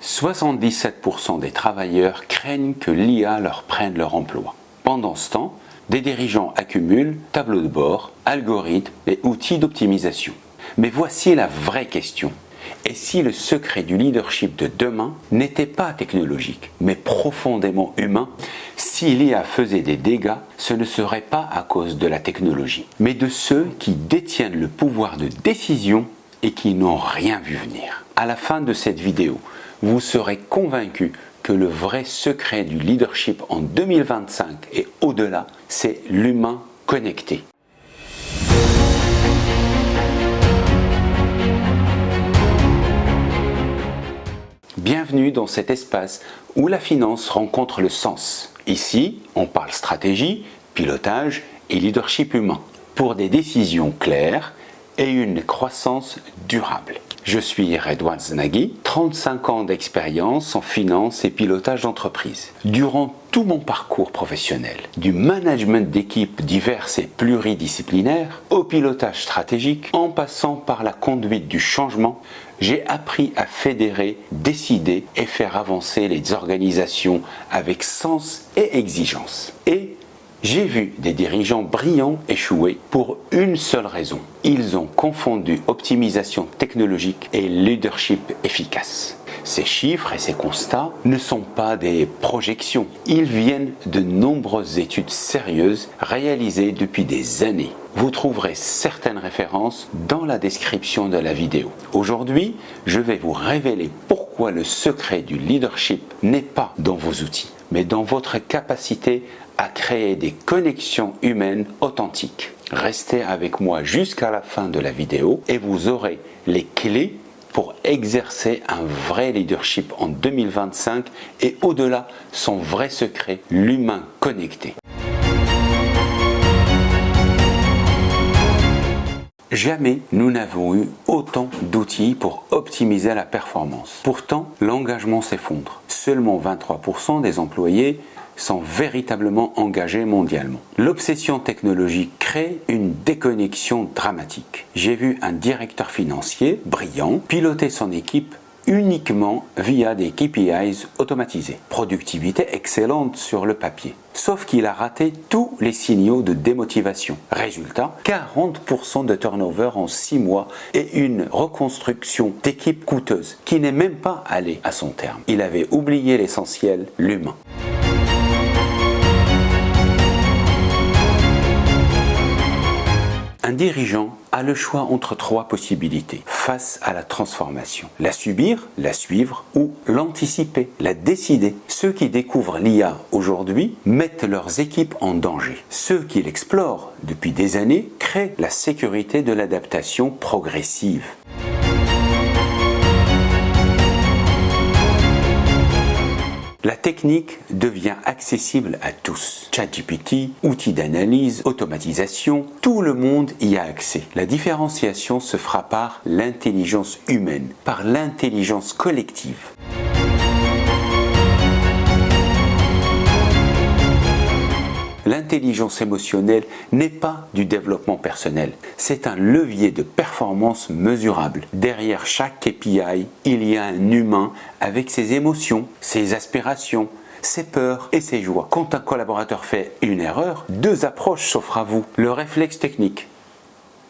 77% des travailleurs craignent que l'IA leur prenne leur emploi. Pendant ce temps, des dirigeants accumulent tableaux de bord, algorithmes et outils d'optimisation. Mais voici la vraie question. Et si le secret du leadership de demain n'était pas technologique, mais profondément humain, si l'IA faisait des dégâts, ce ne serait pas à cause de la technologie, mais de ceux qui détiennent le pouvoir de décision et qui n'ont rien vu venir. À la fin de cette vidéo, vous serez convaincu que le vrai secret du leadership en 2025 et au-delà, c'est l'humain connecté. Bienvenue dans cet espace où la finance rencontre le sens. Ici, on parle stratégie, pilotage et leadership humain pour des décisions claires et une croissance durable. Je suis Redouane Zenaghi, 35 ans d'expérience en finance et pilotage d'entreprise. Durant tout mon parcours professionnel, du management d'équipes diverses et pluridisciplinaires au pilotage stratégique, en passant par la conduite du changement, j'ai appris à fédérer, décider et faire avancer les organisations avec sens et exigence. Et j'ai vu des dirigeants brillants échouer pour une seule raison. Ils ont confondu optimisation technologique et leadership efficace. Ces chiffres et ces constats ne sont pas des projections. Ils viennent de nombreuses études sérieuses réalisées depuis des années. Vous trouverez certaines références dans la description de la vidéo. Aujourd'hui, je vais vous révéler pourquoi le secret du leadership n'est pas dans vos outils, mais dans votre capacité à créer des connexions humaines authentiques. Restez avec moi jusqu'à la fin de la vidéo et vous aurez les clés pour exercer un vrai leadership en 2025 et au-delà, son vrai secret, l'humain connecté. Jamais nous n'avons eu autant d'outils pour optimiser la performance. Pourtant, l'engagement s'effondre. Seulement 23% des employés sont véritablement engagés mondialement. L'obsession technologique crée une déconnexion dramatique. J'ai vu un directeur financier brillant piloter son équipe uniquement via des KPIs automatisés. Productivité excellente sur le papier. Sauf qu'il a raté tous les signaux de démotivation. Résultat, 40% de turnover en 6 mois et une reconstruction d'équipe coûteuse qui n'est même pas allée à son terme. Il avait oublié l'essentiel, l'humain. Un dirigeant a le choix entre 3 possibilités face à la transformation. La subir, la suivre ou l'anticiper, la décider. Ceux qui découvrent l'IA aujourd'hui mettent leurs équipes en danger. Ceux qui l'explorent depuis des années créent la sécurité de l'adaptation progressive. La technique devient accessible à tous. ChatGPT, outils d'analyse, automatisation, tout le monde y a accès. La différenciation se fera par l'intelligence humaine, par l'intelligence collective. L'intelligence émotionnelle n'est pas du développement personnel, c'est un levier de performance mesurable. Derrière chaque KPI, il y a un humain avec ses émotions, ses aspirations, ses peurs et ses joies. Quand un collaborateur fait une erreur, 2 approches s'offrent à vous. Le réflexe technique.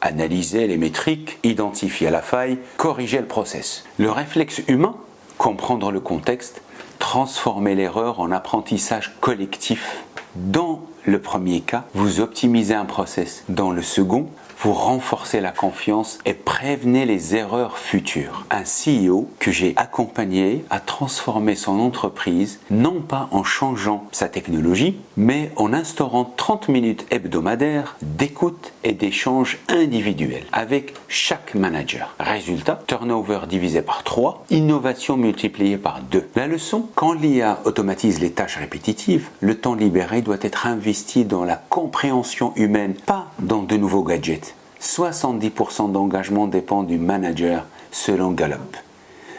Analyser les métriques, identifier la faille, corriger le process. Le réflexe humain, comprendre le contexte, transformer l'erreur en apprentissage collectif. Dans le premier cas, vous optimisez un process. Dans le second, vous renforcez la confiance et prévenez les erreurs futures. Un CEO que j'ai accompagné a transformé son entreprise, non pas en changeant sa technologie, mais en instaurant 30 minutes hebdomadaires d'écoute et d'échange individuels avec chaque manager. Résultat, turnover divisé par 3, innovation multipliée par 2. La leçon, quand l'IA automatise les tâches répétitives, le temps libéré doit être investi dans la compréhension humaine, pas dans de nouveaux gadgets. 70% d'engagement dépend du manager selon Gallup.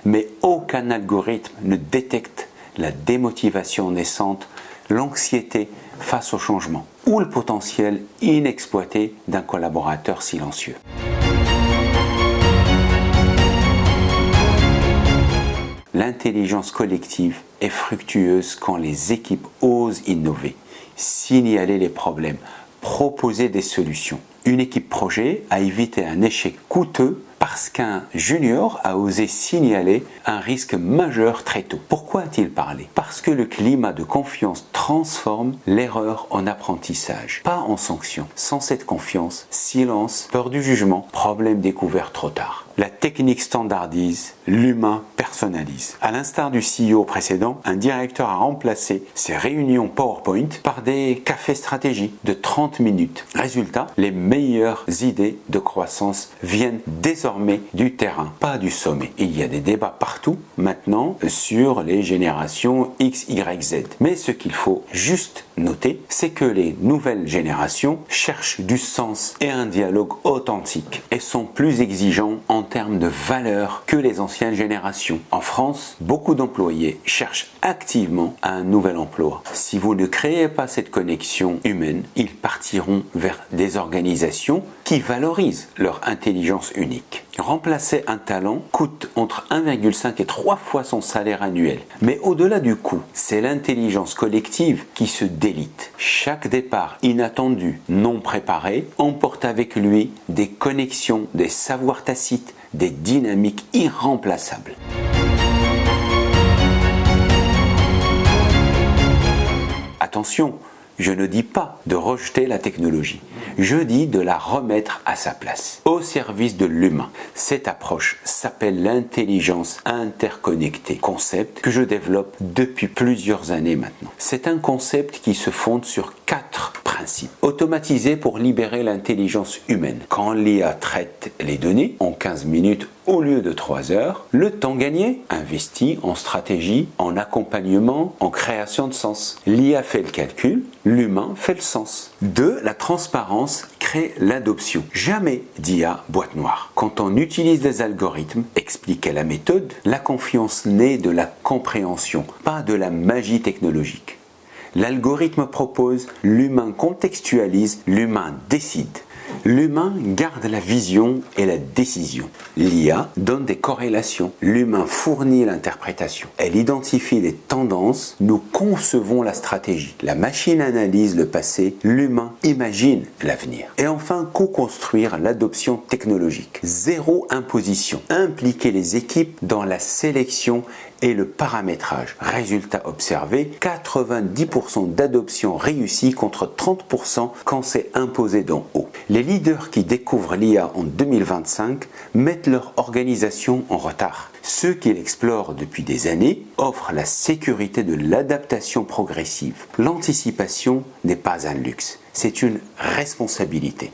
Mais aucun algorithme ne détecte la démotivation naissante, l'anxiété face au changement ou le potentiel inexploité d'un collaborateur silencieux. l'intelligence collective est fructueuse quand les équipes osent innover, signaler les problèmes, proposer des solutions. Une équipe projet a évité un échec coûteux parce qu'un junior a osé signaler un risque majeur très tôt. Pourquoi a-t-il parlé? Parce que le climat de confiance transforme l'erreur en apprentissage, pas en sanction. Sans cette confiance, silence, peur du jugement, problème découvert trop tard. La technique standardise, l'humain personnalise. À l'instar du CEO précédent, un directeur a remplacé ses réunions PowerPoint par des cafés stratégie de 30 minutes. Résultat, les meilleures idées de croissance viennent désormais du terrain, pas du sommet. Il y a des débats partout maintenant sur les générations X, Y, Z. Mais ce qu'il faut juste noter, c'est que les nouvelles générations cherchent du sens et un dialogue authentique et sont plus exigeants en termes de valeur que les anciennes générations. En France, beaucoup d'employés cherchent activement un nouvel emploi. Si vous ne créez pas cette connexion humaine, ils partiront vers des organisations qui valorisent leur intelligence unique. Remplacer un talent coûte entre 1,5 et 3 fois son salaire annuel. Mais au-delà du coût, c'est l'intelligence collective qui se délite. Chaque départ inattendu, non préparé, emporte avec lui des connexions, des savoirs tacites, des dynamiques irremplaçables. Attention, je ne dis pas de rejeter la technologie, je dis de la remettre à sa place, au service de l'humain. Cette approche s'appelle l'intelligence interconnectée, concept que je développe depuis plusieurs années maintenant. C'est un concept qui se fonde sur 4 principes. Automatiser pour libérer l'intelligence humaine. Quand l'IA traite les données en 15 minutes au lieu de 3 heures, le temps gagné, investi en stratégie, en accompagnement, en création de sens. L'IA fait le calcul, l'humain fait le sens. 2. La transparence crée l'adoption. Jamais d'IA boîte noire. Quand on utilise des algorithmes, expliquer la méthode, la confiance naît de la compréhension, pas de la magie technologique. L'algorithme propose, l'humain contextualise, l'humain décide. L'humain garde la vision et la décision. L'IA donne des corrélations. L'humain fournit l'interprétation. Elle identifie les tendances. Nous concevons la stratégie. La machine analyse le passé. L'humain imagine l'avenir. Et enfin, co-construire l'adoption technologique. Zéro imposition. Impliquer les équipes dans la sélection et le paramétrage. Résultat observé, 90% d'adoption réussie contre 30% quand c'est imposé d'en haut. Les leaders qui découvrent l'IA en 2025 mettent leur organisation en retard. Ceux qui l'explorent depuis des années offrent la sécurité de l'adaptation progressive. L'anticipation n'est pas un luxe, c'est une responsabilité.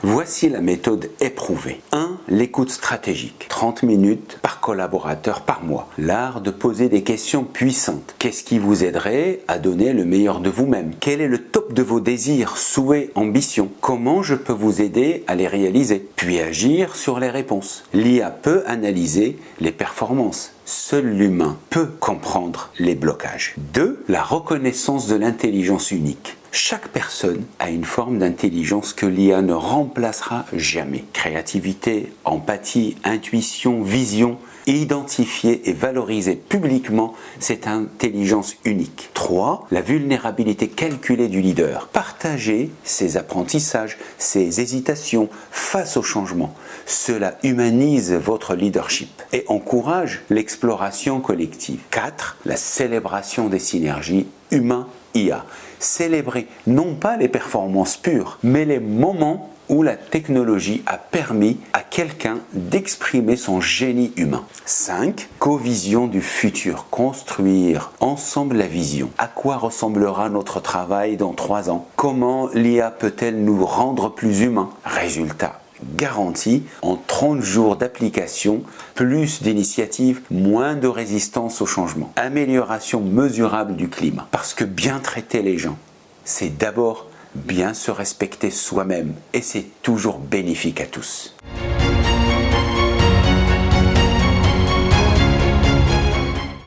Voici la méthode éprouvée. 1. L'écoute stratégique. 30 minutes par collaborateur par mois. L'art de poser des questions puissantes. Qu'est-ce qui vous aiderait à donner le meilleur de vous-même? Quel est le top de vos désirs, souhaits, ambitions? Comment je peux vous aider à les réaliser? Puis agir sur les réponses. L'IA peut analyser les performances. Seul l'humain peut comprendre les blocages. 2. La reconnaissance de l'intelligence unique. Chaque personne a une forme d'intelligence que l'IA ne remplacera jamais. Créativité, empathie, intuition, vision. Identifier et valoriser publiquement cette intelligence unique. 3. La vulnérabilité calculée du leader. Partager ses apprentissages, ses hésitations face au changement. Cela humanise votre leadership et encourage l'exploration collective. 4. La célébration des synergies humain-IA. Célébrer non pas les performances pures, mais les moments où la technologie a permis à quelqu'un d'exprimer son génie humain. 5. Co-vision du futur. Construire ensemble la vision. À quoi ressemblera notre travail dans 3 ans? Comment l'IA peut-elle nous rendre plus humains? Résultat garanti, en 30 jours d'application, plus d'initiatives, moins de résistance au changement. Amélioration mesurable du climat. Parce que bien traiter les gens, c'est d'abord bien se respecter soi-même et c'est toujours bénéfique à tous.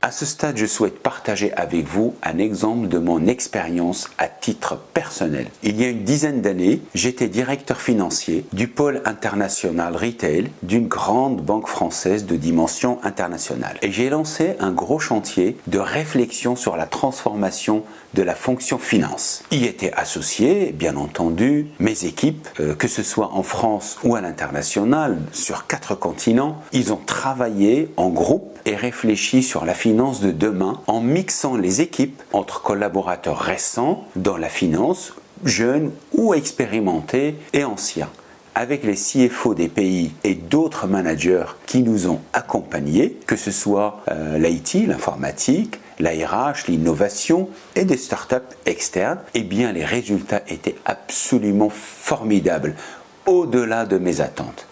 À ce stade, je souhaite partager avec vous un exemple de mon expérience à titre personnel. Il y a une dizaine d'années, j'étais directeur financier du pôle international retail d'une grande banque française de dimension internationale. Et j'ai lancé un gros chantier de réflexion sur la transformation de la fonction finance. Y étaient associés, bien entendu, mes équipes, que ce soit en France ou à l'international, sur 4 continents. Ils ont travaillé en groupe et réfléchi sur la finance de demain en mixant les équipes entre collaborateurs récents dans la finance, jeunes ou expérimentés et anciens, avec les CFO des pays et d'autres managers qui nous ont accompagnés, que ce soit l'IT, l'informatique, la RH, l'innovation et des startups externes, eh bien les résultats étaient absolument formidables, au-delà de mes attentes.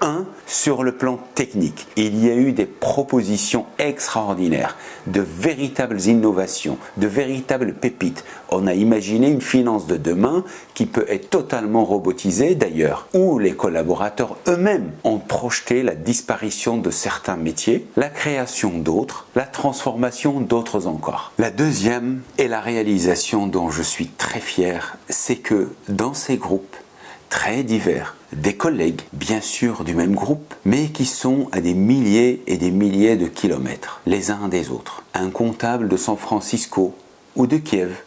Sur le plan technique, il y a eu des propositions extraordinaires, de véritables innovations, de véritables pépites. On a imaginé une finance de demain qui peut être totalement robotisée d'ailleurs, où les collaborateurs eux-mêmes ont projeté la disparition de certains métiers, la création d'autres, la transformation d'autres encore. La deuxième est la réalisation dont je suis très fier, c'est que dans ces groupes très divers, des collègues, bien sûr du même groupe, mais qui sont à des milliers et des milliers de kilomètres les uns des autres. Un comptable de San Francisco ou de Kiev,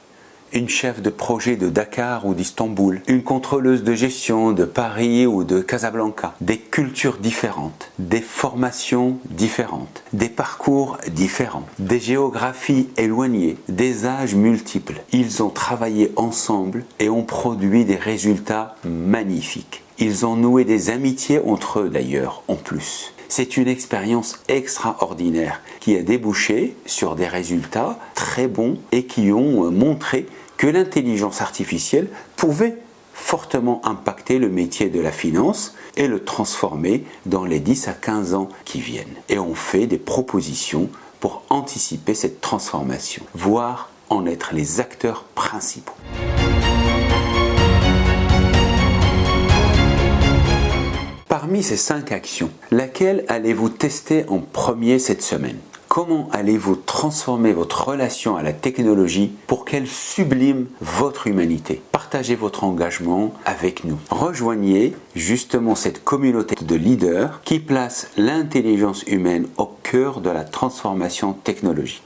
une chef de projet de Dakar ou d'Istanbul, une contrôleuse de gestion de Paris ou de Casablanca, des cultures différentes, des formations différentes, des parcours différents, des géographies éloignées, des âges multiples. Ils ont travaillé ensemble et ont produit des résultats magnifiques. Ils ont noué des amitiés entre eux d'ailleurs, en plus. C'est une expérience extraordinaire qui a débouché sur des résultats très bons et qui ont montré que l'intelligence artificielle pouvait fortement impacter le métier de la finance et le transformer dans les 10 à 15 ans qui viennent. Et on fait des propositions pour anticiper cette transformation, voire en être les acteurs principaux. Parmi ces 5 actions, laquelle allez-vous tester en premier cette semaine ? Comment allez-vous transformer votre relation à la technologie pour qu'elle sublime votre humanité ? Partagez votre engagement avec nous. Rejoignez justement cette communauté de leaders qui place l'intelligence humaine au cœur de la transformation technologique.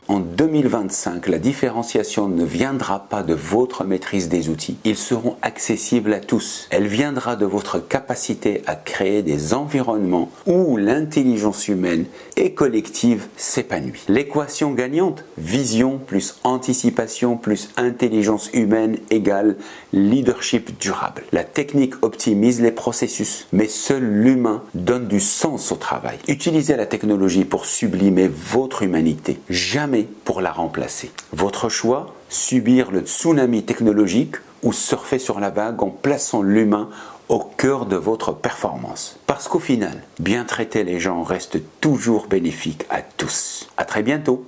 En 2025, la différenciation ne viendra pas de votre maîtrise des outils. Ils seront accessibles à tous. Elle viendra de votre capacité à créer des environnements où l'intelligence humaine et collective s'épanouit. L'équation gagnante, vision plus anticipation plus intelligence humaine égale leadership durable. La technique optimise les processus, mais seul l'humain donne du sens au travail. Utilisez la technologie pour sublimer votre humanité, jamais pour la remplacer. Votre choix, subir le tsunami technologique ou surfer sur la vague en plaçant l'humain au cœur de votre performance. Parce qu'au final, bien traiter les gens reste toujours bénéfique à tous. À très bientôt.